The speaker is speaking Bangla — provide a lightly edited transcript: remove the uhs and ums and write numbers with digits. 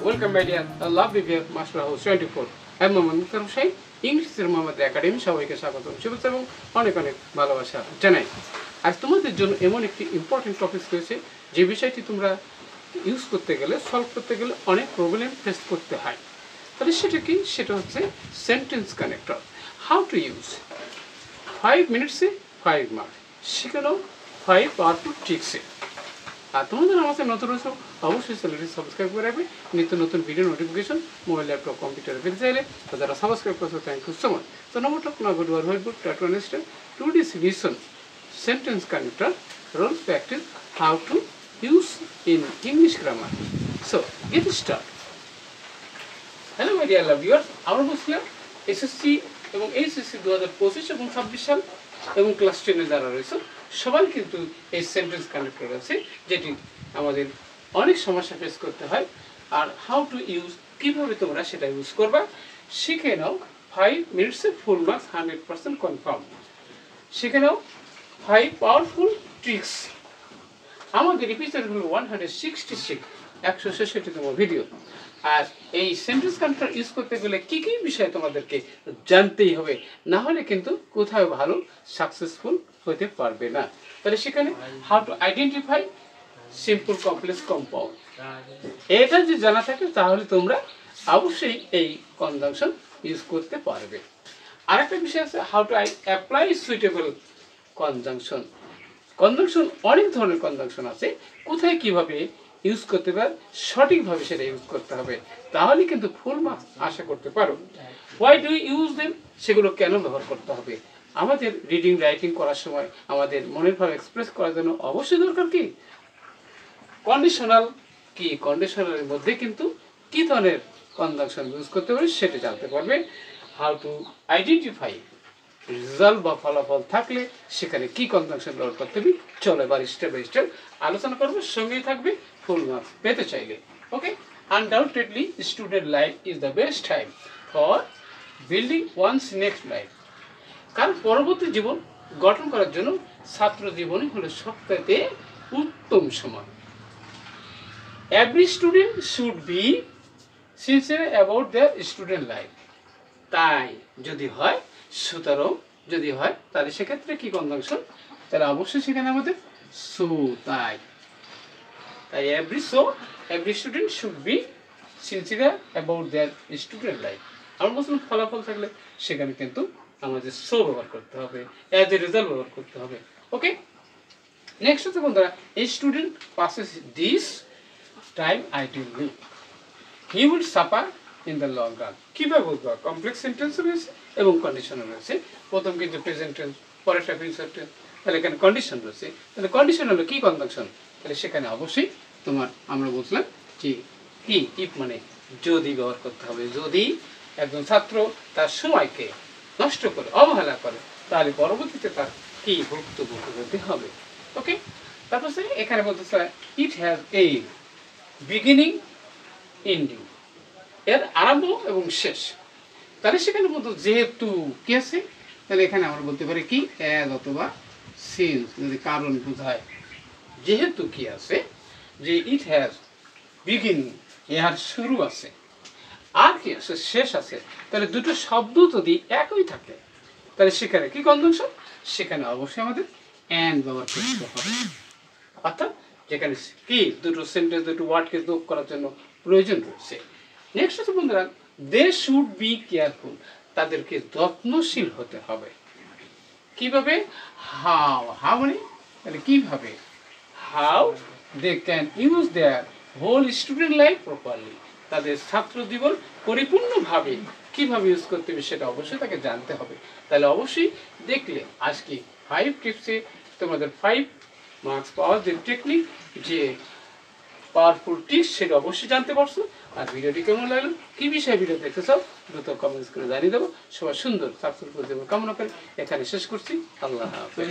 Welcome my dear lovely dear Master House 24 আমি মোহাম্মদ মুক্তার হোসেন ইংলিশের মোহাম্মদ একাডেমি সবাইকে স্বাগত শুভেচ্ছা এবং অনেক অনেক ভালোবাসা জানাই। আজ তোমাদের জন্য এমন একটি ইম্পর্টেন্ট টপিক রয়েছে যে বিষয়টি তোমরা ইউজ করতে গেলে সলভ করতে গেলে অনেক প্রবলেম ফেস করতে হয়। তাহলে সেটা কি? সেটা হচ্ছে sentence connector. How to use 5 মিনিটসে 5 mark শিখানো 5 পাওয়ারফুল ট্রিক্সে। আর তোমাদের আমাদের নতুন রয়েছে অবশ্যই চ্যানেলটি সাবস্ক্রাইব করে রাখবে নিত্য নতুন ভিডিও নোটিফিকেশন মোবাইল ল্যাপটপ কম্পিউটারে পেতে চাইলে তো যারা সাবস্ক্রাইব করছো thank you so much. So now talk now about whiteboard try to understand today's lesson sentence connector role practice how to use in English grammar. So get started. Hello my dear love viewers, আমরা বলছিলাম এসএসসি এবং এইচএসসি 2025 এবং 26 সাল এবং ক্লাস 10 এ যারা রয়েছে সবাই কিন্তু এই সেন্টেন্স কানেক্টর আছে যেটি আমাদের অনেক সমস্যা ফেস করতে হয়। আর হাউ টু ইউজ কিভাবে তোমরা সেটা ইউজ করবা শিখে নাও। 5 মিনিটসে ফুল মার্কস 100% কনফার্ম শিখে নাও 5 পাওয়ারফুল ট্রিক্স। আমাদের এপিসোড হলো 166 166তম ভিডিও। আর এই সেন্টেন্স কানেক্টর ইউজ করতে গেলে কি কি বিষয় তোমাদেরকে জানতেই হবে, না হলে কিন্তু কোথাও ভালো সাকসেসফুল হতে পারবে না। তাহলে সেখানে how to identify simple complex compound এটা যদি জানা থাকে তাহলে তোমরা অবশ্যই এই কনজাংশন ইউজ করতে পারবে। আরেকটা বিষয় আছে how to apply suitable conjunction. Conjunction অনেক ধরনের কনজাংশন আছে, কোথায় কিভাবে ইউজ করতে পারে সঠিকভাবে সেটা ইউজ করতে হবে, তাহলে কিন্তু ফুল মার্কস আশা করতে পারো। হোয়াই ডু ইউজ দেম, সেগুলো কেন ব্যবহার করতে হবে। আমাদের রিডিং রাইটিং করার সময় আমাদের মনের ভাব এক্সপ্রেস করার জন্য অবশ্যই দরকার কি কন্ডিশনাল। কি কন্ডিশনালের মধ্যে কিন্তু কি ধরনের কনজাংশন ইউজ করতে পারে সেটা জানতে পারবে। হাউ টু আইডেন্টিফাই রেজাল্ট বা ফলাফল থাকলে সেখানে কি কনজাংশন ব্যবহার করতে হবে চলো এবার স্টেপ বাই স্টেপ আলোচনা করবো, সঙ্গেই থাকবে ফুল মার্কস পেতে চাইলে। Okay, undoubtedly student life is the best time for building one's next life. কারণ পরবর্তী জীবন গঠন করার জন্য ছাত্র জীবনই হলো সবথেকে উত্তম সময়। Every student should be sincere about their student life. তাই যদি হয় সুতরাং যদি হয় তাহলে সেক্ষেত্রে কি কনজাংশন, তাহলে অবশ্যই সেখানে আমাদের সো তাই every student should be sincere about their student life. আমরা বলছিলাম ফলাফল থাকলে সেখানে কিন্তু আমাদের সো ব্যবহার করতে হবে, অ্যাজ এ রেজাল্ট ব্যবহার করতে হবে। ওকে, নেক্সট হচ্ছে বন্ধুরা এই student passes this time ideally he will suffer in the long run. কীভাবে বলতে হবে কমপ্লেক্স সেন্টেন্স রয়েছে এবং কন্ডিশনাল রয়েছে। প্রথম কিন্তু প্রেজেন্ট টেন্স, পরেরটা ফিউচার টেন্স, তাহলে এখানে কন্ডিশন রয়েছে। তাহলে কন্ডিশন হলো কি কনজাংশন, তাহলে সেখানে অবশ্যই তোমার আমরা বলছিলাম যে কি ইফ মানে যদি ব্যবহার করতে হবে। যদি একজন ছাত্র তার সময়কে নষ্ট করে অবহেলা করে তাহলে পরবর্তীতে তার কি ভুক্তভোগী হতে হবে। ওকে, তারপর এখানে বলতেছে it has a beginning ending, এর আরম্ভ এবং শেষ। তাহলে সেখানে বলতো যেহেতু কি আছে, তাহলে এখানে আমরা বলতে পারি কি অ্যাজ অথবা সিন্স, যদি কারণ বোঝায়। যেহেতু কি আছে যে ইট হ্যাজ বিগিনিং, এর শুরু আছে, আর কি আছে শেষ আছে। তাহলে দুটো শব্দ যদি একই থাকে তাহলে সেখানে কি কনজাংশন, সেখানে অবশ্যই আমাদের অ্যান্ড ব্যবহার করতে হবে। অর্থাৎ যেখানে কি দুটো সেন্টেন্স দুটো ওয়ার্ডকে যোগ করার জন্য প্রয়োজন রয়েছে। নেক্সট হচ্ছে বন্ধুরা দে শুড বি কেয়ারফুল, তাদেরকে যত্নশীল হতে হবে। কিভাবে হাউ মানে তাহলে কিভাবে how they can use their whole student life properly, তাদের ছাত্র জীবন পরিপূর্ণভাবে কিভাবে ইউজ করতে হবে সেটা অবশ্যই তাকে জানতে হবে। তাহলে অবশ্যই দেখলে আজকে 5 টিপসে তোমাদের 5 মার্কস পাওয়ার যে টেকনিক যে পাওয়ারফুল টিপস সেটা অবশ্যই জানতে পারছো। আর ভিডিওটি কেমন লাগলো, কি বিষয়ে ভিডিও দেখতে চাও দ্রুত কমেন্টস করে জানিয়ে দেবো। সবাই সুন্দর সাকসেসফুল জীবন কামনা করে এখানে শেষ করছি। আল্লাহ হাফেজ।